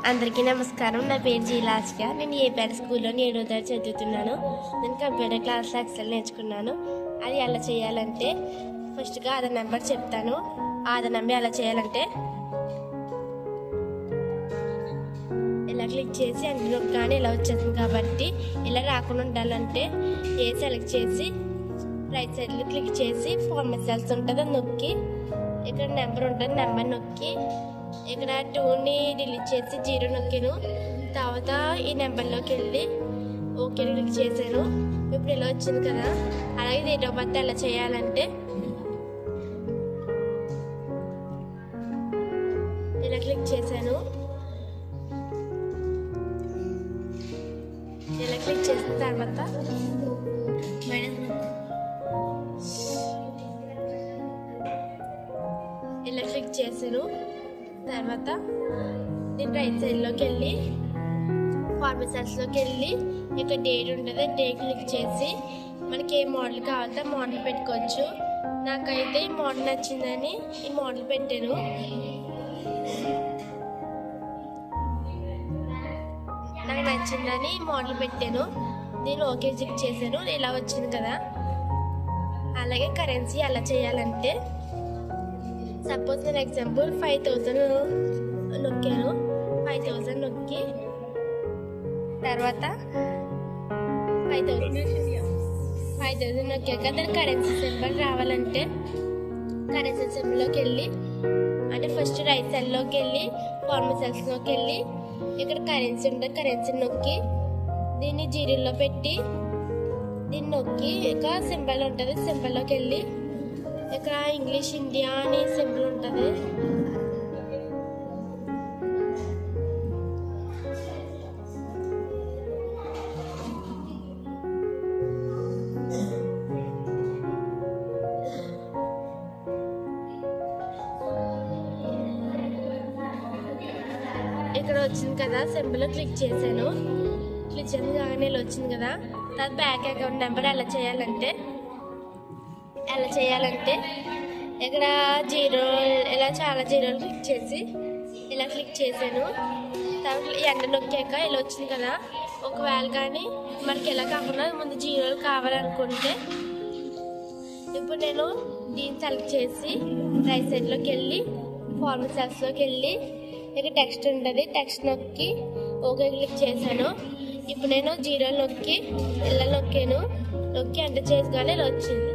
అందరికీ నమస్కారం. నా పేరు జీలాస్క. నేను ఏపీఆర్ స్కూల్లో 7వ తరగతి చదువుతున్నాను. నేను కంప్యూటర్ క్లాస్లో ఎక్సెల్ నేర్చుకున్నాను. అది ఎలా చేయాలంటే ఫస్ట్గా ఆధార్ నెంబర్ చెప్తాను. ఆధార్ నెంబర్ ఎలా చేయాలంటే ఇలా క్లిక్ చేసి అందులో కానీ ఇలా వచ్చేస్తుంది కాబట్టి ఇలా రాకుండా ఉండాలంటే ఏ సెలెక్ట్ చేసి రైట్ సైడ్లో క్లిక్ చేసి ఫార్మాట్ సెల్స్ ఉంటుంది నొక్కి ఇక్కడ నెంబర్ ఉంటుంది నెంబర్ నొక్కి ఇక్కడ 2ని డిలీట్ చేసి 0 నొక్కాను. తర్వాత ఈ నెంబర్లోకి వెళ్ళి ఓకే క్లిక్ చేశాను. ఇప్పుడు ఇలా వచ్చింది కదా. అలాగే డేట్ ఆఫ్ బర్త్ ఎలా చేయాలంటే ఇలా క్లిక్ చేశాను. ఇలా క్లిక్ చేసిన తర్వాత ఇలా క్లిక్ చేశాను. తర్వాత నేను రైట్ సైడ్లోకి వెళ్ళి ఫార్మాట్ సెల్స్లోకి వెళ్ళి ఇక్కడ డేట్ ఉంటుంది. డేట్ క్లిక్ చేసి మనకి ఏ మోడల్ కావాలంటే ఆ మోడల్ పెట్టుకోవచ్చు. నాకైతే ఈ మోడల్ నచ్చిందని ఈ మోడల్ పెట్టాను. నాకు నచ్చిందని ఈ మోడల్ పెట్టాను. నేను ఓకే క్లిక్ చేశాను. ఇలా వచ్చింది కదా. అలాగే కరెన్సీ ఎలా చేయాలంటే సపోజ్ నేను ఎగ్జాంపుల్ 5000 నొక్కాను. 5000 నొక్కి తర్వాత 5000 నొక్కాక దాని కరెన్సీ సింబల్ రావాలంటే కరెన్సీ సింబల్లోకి వెళ్ళి అంటే ఫస్ట్ రైట్ సైడ్లోకి వెళ్ళి ఫార్మాట్ సెల్స్లోకి వెళ్ళి ఇక్కడ కరెన్సీ ఉంటుంది. కరెన్సీ నొక్కి దీన్ని 0లో పెట్టి దీన్ని నొక్కి ఇక సింబల్ ఉంటుంది. సింబల్లోకి వెళ్ళి ఇక్కడ ఇంగ్లీష్ ఇండియా అని సింబల్ ఉంటుంది. ఇక్కడ వచ్చింది కదా సింబల్ క్లిక్ చేశాను. క్లిక్ చేసిన కాగానే ఇలా వచ్చింది కదా. తర్వాత బ్యాంక్ అకౌంట్ నెంబర్ ఎలా చేయాలంటే ఇక్కడ 0 ఇలా చాలా 0లు క్లిక్ చేసి ఇలా క్లిక్ చేశాను. తర్వాత ఎండ నొక్కాక ఇలా వచ్చింది కదా. ఒకవేళ కానీ మనకి ఎలా కాకుండా ముందు 0లు కావాలనుకుంటే ఇప్పుడు నేను దీన్ని సెలెక్ట్ చేసి రైట్ సైడ్లోకి వెళ్ళి ఫార్మాట్ సెల్స్లోకి వెళ్ళి ఇక్కడ టెక్స్ట్ ఉంటుంది. టెక్స్ట్ నొక్కి ఓకే క్లిక్ చేశాను. ఇప్పుడు నేను 0 నొక్కి ఇలా నొక్కాను. నొక్కి ఎంటర్ చేసుకోగానే ఇలా వచ్చింది.